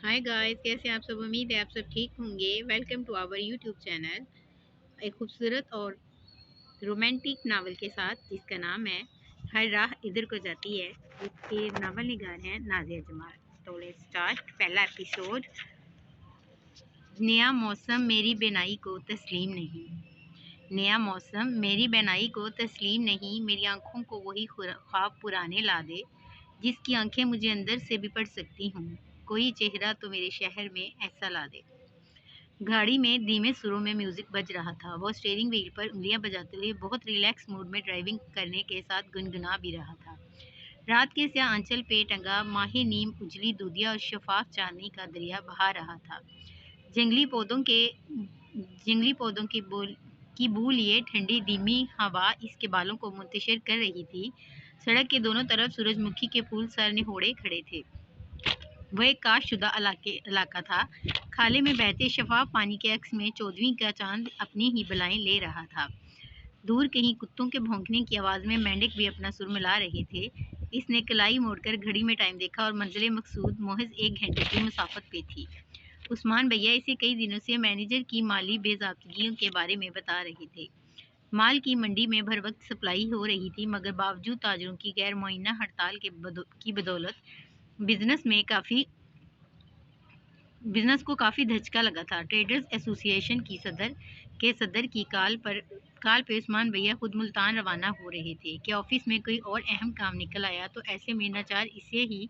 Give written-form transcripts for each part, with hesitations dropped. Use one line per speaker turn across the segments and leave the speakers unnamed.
Hi guys, कैसे हैं आप सब। उम्मीद है आप सब ठीक होंगे। Welcome to our YouTube channel. एक खूबसूरत और रोमांटिक नावल के साथ जिसका नाम है हर राह इधर को जाती है। इसके नावल निगार हैं नाजिया जमाल। तो लेट्स स्टार्ट पहला एपिसोड। नया मौसम मेरी बेनाई को तस्लीम नहीं। नया मौसम मेरी बेनाई को तस्लीम नहीं। मेरी आंखों को वही ख्वाब पुराने ला दे जिसकी आंखें मुझे अंदर से भी पढ़ सकती हूँ। कोई चेहरा तो मेरे शहर में ऐसा ला दे। गाड़ी में धीमे सुरों में म्यूजिक बज रहा था। वो स्टीयरिंग व्हील पर उंगलियां बजाते हुए बहुत रिलैक्स मूड में ड्राइविंग करने के साथ गुनगुना भी रहा था। रात के स्याह आंचल पे टंगा माही नीम उजली दूधिया और शफाफ चांदनी का दरिया बहा रहा था। जंगली पौधों के जंगली पौधों की बू लिए ठंडी धीमी हवा इसके बालों को मुंतशिर कर रही थी। सड़क के दोनों तरफ सूरजमुखी के फूल सर निहोड़े खड़े थे। वह एक काशशुदा इलाका था। खाले में बहते शफाफ पानी के अक्स में 14वीं का चांद अपनी ही बलाएं ले रहा था। दूर कहीं कुत्तों के भौंकने की आवाज़ में मेंढक भी अपना सुर मिला रहे थे। इसने कलाई मोड़कर घड़ी में टाइम देखा और मंजिल मकसूद महज 1 घंटे की मुसाफत पे थी। उस्मान भैया इसे कई दिनों से मैनेजर की माली बेज़ाब्तगियों के बारे में बता रहे थे। माल की मंडी में भर वक्त सप्लाई हो रही थी, मगर बावजूद ताजरों की गैर मुअय्यना हड़ताल की बदौलत बिजनेस को काफ़ी धचका लगा था। ट्रेडर्स एसोसिएशन के सदर की काल पे उस्मान भैया खुद मुल्तान रवाना हो रहे थे कि ऑफिस में कोई और अहम काम निकल आया तो ऐसे में नाचार इसे ही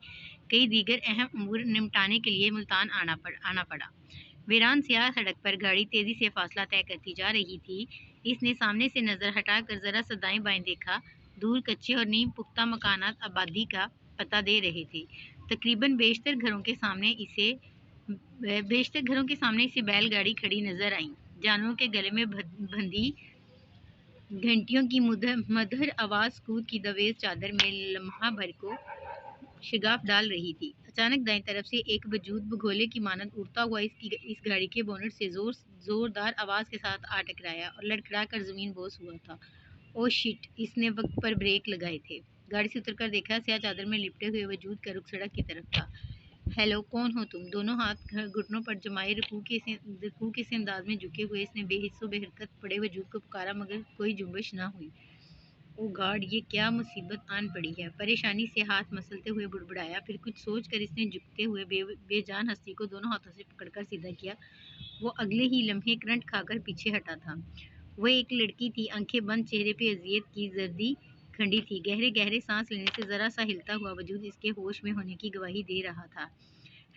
कई दीगर अहम उमूर निपटाने के लिए मुल्तान आना पड़ा। वीरान स्याह सड़क पर गाड़ी तेजी से फासला तय करती जा रही थी। इसने सामने से नजर हटाकर जरा सा दाएं बाएं देखा। दूर कच्चे और नीम पुख्ता मकानात आबादी का पता दे रहे थे। तकरीबन बेशतर घरों के सामने इसे बैलगाड़ी खड़ी नजर आई। जानवरों के गले में बंधी घंटियों की मधुर आवाज कूद की दवेज चादर में लम्हा भर को शिगाफ डाल रही थी। अचानक दाईं तरफ से एक वजूद भगोले की मानद उड़ता हुआ इस गाड़ी के बोनट से जोरदार आवाज के साथ आ टकराया और लड़खड़ा कर जमीन बोस हुआ था। Oh shit! इसने वक्त पर ब्रेक लगाए थे। गाड़ी से उतरकर देखा, स्याह चादर में लिपटे हुए वजूद का रुख सड़क की तरफ था। हेलो, कौन हो तुम? दोनों हाथ घुटनों पर जमाए रुकू के से अंदाज में झुके हुए इसने बेहिस्सो बेहरकत पड़े वजूद को पुकारा, मगर कोई जुम्बिश ना हुई। ओ गॉड, ये क्या मुसीबत आन पड़ी है। परेशानी से हाथ मसलते हुए बुड़बुड़ाया। फिर कुछ सोच कर इसने झुकते हुए बेजान हस्ती को दोनों हाथों से पकड़कर सीधा किया। वो अगले ही लम्हे करंट खाकर पीछे हटा था। वह एक लड़की थी। आंखें बंद, चेहरे पे अजियत की जर्दी खंडी थी। गहरे गहरे सांस लेने से जरा सा हिलता हुआ वजूद इसके होश में होने की गवाही दे रहा था।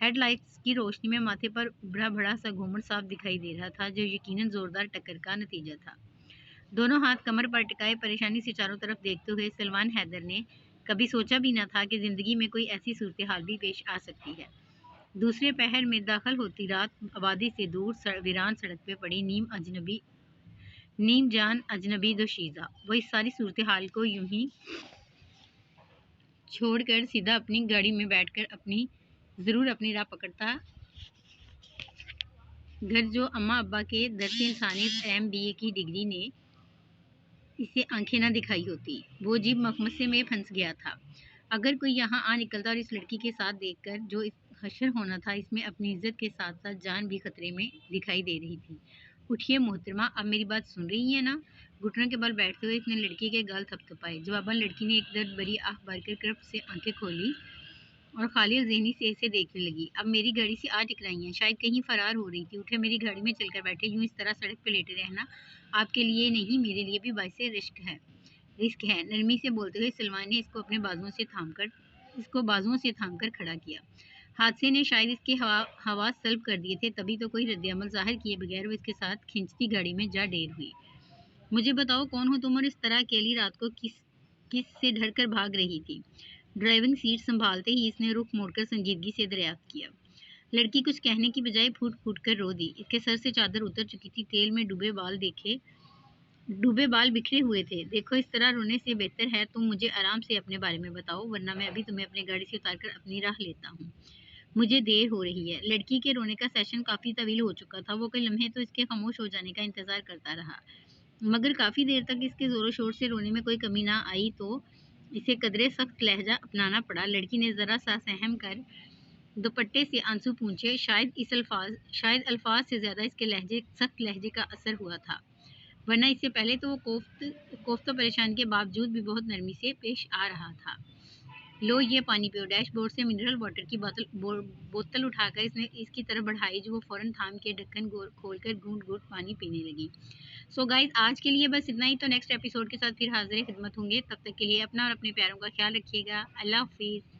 हेडलाइट्स की रोशनी में माथे पर उभरा बड़ा सा घूमर साफ दिखाई दे रहा था, जो यकीनन जोरदार टक्कर का नतीजा था। दोनों हाथ कमर पर टिकाए परेशानी से चारों तरफ देखते हुए सलमान हैदर ने कभी सोचा भी न था कि जिंदगी में कोई ऐसी सूरत हाल भी पेश आ सकती है। दूसरे पहर में दाखिल होती रात आबादी से दूर वीरान सड़क पे पड़ी नीम जान अजनबी दोशीज़ा। वो इस सारी सूरत हाल को यूं ही छोड़कर सीधा अपनी गाड़ी में बैठकर ज़रूर अपनी राह पकड़ता घर, जो अम्मा अब्बा के दर्स इंसानियत MBA की डिग्री ने इसे आंखें न दिखाई होती। वो अजीब मखमसे में फंस गया था। अगर कोई यहाँ आ निकलता और इस लड़की के साथ देखकर जो हशर होना था, इसमें अपनी इज्जत के साथ साथ जान भी खतरे में दिखाई दे रही थी। उठिए मोहतरमा, अब मेरी बात सुन रही है ना? घुटनों के बल बैठते हुए इसने लड़की के गाल थपथपाए। जवाबन लड़की ने एक दर्द भरी आह भरकर कृप से आंखें खोली और खाली और ज़हनी से इसे देखने लगी। अब मेरी गाड़ी से आ टकराई हैं, शायद कहीं फरार हो रही थी। उठे, मेरी गाड़ी में चलकर बैठे। यूं इस तरह सड़क पर लेटे रहना आपके लिए नहीं, मेरे लिए भी बाइसे रिस्क है। नरमी से बोलते हुए सलमान ने इसको बाजुओं से थामकर खड़ा किया। हादसे ने शायद इसके हवास सल्ब कर दिए थे, तभी तो कोई रद्द-ए-अमल ज़ाहिर किए बगैर वो इसके साथ खिंचती गाड़ी में जा ढेर हुई। मुझे बताओ, कौन हो तुम और इस तरह अकेली रात को किस से डर कर भाग रही थी? ड्राइविंग सीट संभालते ही इसने रुख मोड़कर संजीदगी से दरियाफ्त किया। लड़की कुछ कहने की बजाय फूट फूट कर रो दी। इसके सर से चादर उतर चुकी थी। तेल में डूबे बाल बिखरे हुए थे। देखो, इस तरह रोने से बेहतर है तुम मुझे आराम से अपने बारे में बताओ, वरना मैं अभी तुम्हें अपनी गाड़ी से उतारकर अपनी राह लेता हूँ। मुझे देर हो रही है। लड़की के रोने का सेशन काफ़ी तवील हो चुका था। वो कई लम्हे तो इसके खामोश हो जाने का इंतज़ार करता रहा, मगर काफ़ी देर तक इसके ज़ोरों शोर से रोने में कोई कमी ना आई तो इसे कदरे सख्त लहजा अपनाना पड़ा। लड़की ने ज़रा सा सहम कर دوپٹے سے آنسو پونچھے، شاید الفاظ سے زیادہ اس کے سخت لہجے کا اثر ہوا تھا، ورنہ اس سے پہلے تو وہ کوفتہ پریشان کے باوجود بھی بہت نرمی سے پیش آ رہا تھا۔ لو یہ پانی پیو۔ ڈیش بورڈ سے منرل واٹر کی بوتل اٹھا کر اس نے اس کی طرف بڑھائی، جو وہ فوراً تھام کے ڈھکن کھول کر گھونٹ گھونٹ پانی پینے لگی۔ سو گائز، آج کے لیے بس اتنا ہی، تو نیکسٹ ایپیسوڈ کے ساتھ پھر حاضر خدمت ہوں گے۔ تب تک کے لیے اپنا اور اپنے پیاروں کا خیال رکھیے گا۔ اللہ حافظ۔